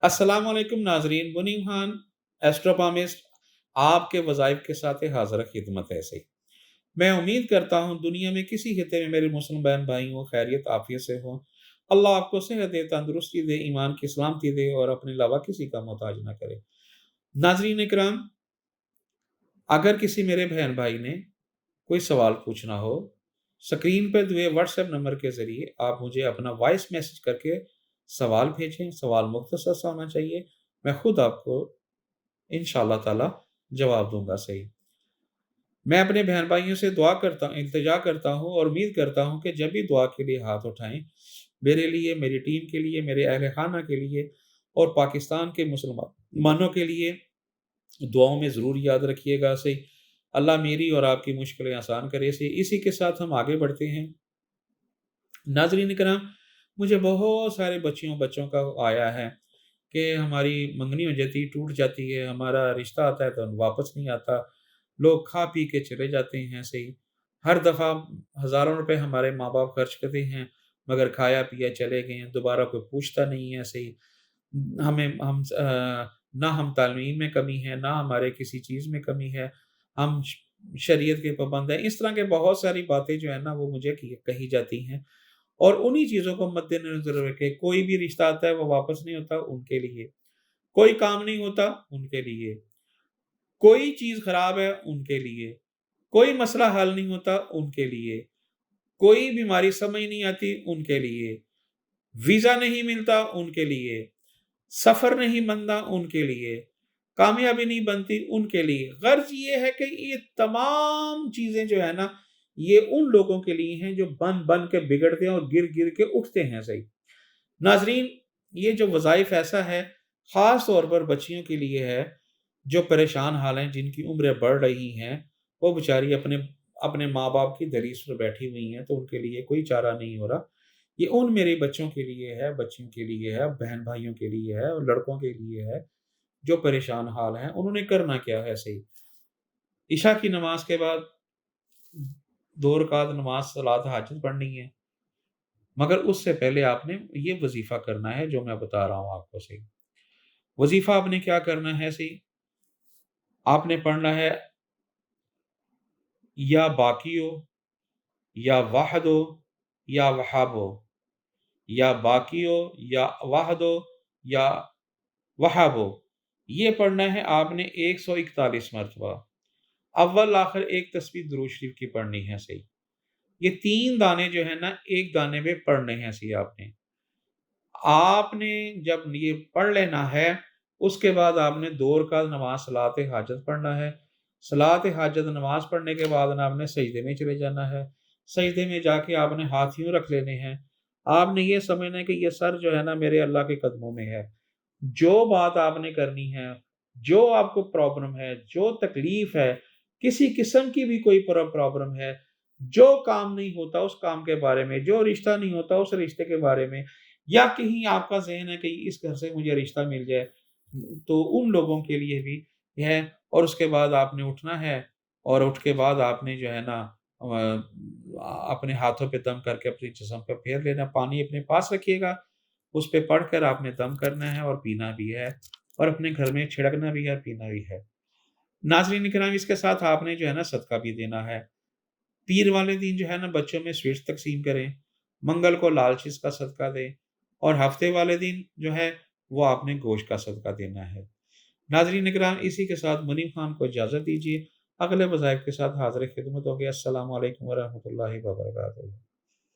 अस्सलाम वालेकुम नाजरीन, मुनीम खान एस्ट्रोपामिस्ट आपके वज़ाइफ के साथ हाज़िर खिदमत है। ऐसे ही मैं उम्मीद करता हूँ दुनिया में किसी खिते में मेरे मुस्लिम बहन भाई हों, खैरियत आफियत से हों। अल्लाह आपको सेहत दे, तंदुरुस्ती दे, ईमान की सलामती दे और अपने अलावा किसी का मोहताज ना करे। नाजरीन इकराम, अगर किसी मेरे बहन भाई ने कोई सवाल पूछना हो, स्क्रीन पर दिए व्हाट्सएप नंबर के ज़रिए आप मुझे अपना वॉइस मैसेज करके सवाल भेजें। सवाल मुख्तसर सा होना चाहिए, मैं खुद आपको इंशाअल्लाह ताला जवाब दूँगा सही। मैं अपने बहन भाइयों से इल्तिजा करता हूँ और उम्मीद करता हूँ कि जब भी दुआ के लिए हाथ उठाएँ, मेरे लिए, मेरी टीम के लिए, मेरे अहल खाना के लिए और पाकिस्तान के मुसलमानों के लिए दुआओं में ज़रूर याद रखिएगा सही। अल्लाह मेरी और आपकी मुश्किलें आसान करे सही। इसी के साथ हम आगे बढ़ते हैं। नाज़रीन इकराम, मुझे बहुत सारे बच्चों का आया है कि हमारी मंगनी हो जाती है, टूट जाती है, हमारा रिश्ता आता है तो वापस नहीं आता। लोग खा पी के चले जाते हैं सही। हर दफ़ा हज़ारों रुपए हमारे माँ-बाप खर्च करते हैं, मगर खाया पिया चले गए हैं, दोबारा कोई पूछता नहीं है सही। ना हम तालीम में कमी है, ना हमारे किसी चीज़ में कमी है, हम शरीयत के पाबंद हैं। इस तरह के बहुत सारी बातें जो है ना वो मुझे कही जाती हैं। और उन्हीं चीज़ों को मद्देनज़र रख के कोई भी रिश्ता आता है वो वापस नहीं होता उनके लिए, कोई काम नहीं होता उनके लिए, कोई चीज़ खराब है उनके लिए, कोई मसला हल नहीं होता उनके लिए, कोई बीमारी समझ नहीं आती उनके लिए, वीज़ा नहीं मिलता उनके लिए, सफ़र नहीं बनता उनके लिए, कामयाबी नहीं बनती उनके लिए। गर्ज़ ये है कि ये तमाम चीज़ें जो है ना, ये उन लोगों के लिए हैं जो बन-बन के बिगड़ते हैं और गिर-गिर के उठते हैं सही। नाज़रीन, ये जो वज़ाइफ़ ऐसा है, ख़ास तौर पर बच्चियों के लिए है, जो परेशान हाल हैं, जिनकी उम्रें बढ़ रही हैं, वो बेचारी अपने अपने माँ-बाप की दलील पर बैठी हुई हैं, तो उनके लिए कोई चारा नहीं हो रहा। ये उन मेरे बच्चों के लिए है, बच्चियों के लिए है, बहन-भाइयों के लिए है और लड़कों के लिए है, जो परेशान हाल हैं। उन्होंने करना क्या है सही? इशा की नमाज़ के बाद 2 रकात नमाज़ सलात हाजत पढ़नी है, मगर उससे पहले आपने ये वज़ीफ़ा करना है जो मैं बता रहा हूँ आपको सही। वज़ीफ़ा आपने क्या करना है सही? आपने पढ़ना है या बाकियो, या वाहदो, या वहाबो, या बाकियो, या वाहदो, या वहाबो। ये पढ़ना है आपने 141 मरतबा। अव्वल आखिर एक तस्बीह दुरूद शरीफ की पढ़नी है सही। ये 3 दाने जो है ना, एक दाने में पढ़ने हैं सही आपने। आपने जब ये पढ़ लेना है, उसके बाद आपने 2 रकात नमाज़ सलात हाजत पढ़ना है। सलात हाजत नमाज़ पढ़ने के बाद ना आपने सजदे में चले जाना है। सजदे में जाके आपने हाथ यूँ रख लेने हैं। आपने ये समझना है कि ये सर जो है ना मेरे अल्लाह के कदमों में है। जो बात आपने करनी है, जो आपको प्रॉब्लम है, जो तकलीफ़ है, किसी किस्म की भी कोई प्रॉब्लम है, जो काम नहीं होता उस काम के बारे में, जो रिश्ता नहीं होता उस रिश्ते के बारे में, या कहीं आपका ज़हन है कि इस घर से मुझे रिश्ता मिल जाए, तो उन लोगों के लिए भी है। और उसके बाद आपने उठना है और उठ के बाद आपने जो है ना अपने हाथों पे दम करके अपने जिस्म पे फेर लेना, पानी अपने पास रखिएगा, उस पे पढ़कर आपने दम करना है और पीना भी है और अपने घर में छिड़कना भी है, पीना भी है। नाज़रीन इकराम, इसके साथ आपने जो है ना सदका भी देना है। पीर वाले दिन जो है ना बच्चों में स्वीट्स तक़सीम करें, मंगल को लाल चीज़ का सदका दें और हफ्ते वाले दिन जो है वो आपने गोश्त का सदका देना है। नाज़रीन इकराम, इसी के साथ मुनीम खान को इजाज़त दीजिए। अगले वज़ाइफ के साथ हाज़िर ख़िदमत होंगे। अस्सलामु अलैकुम व रहमतुल्लाहि व बरकातहू।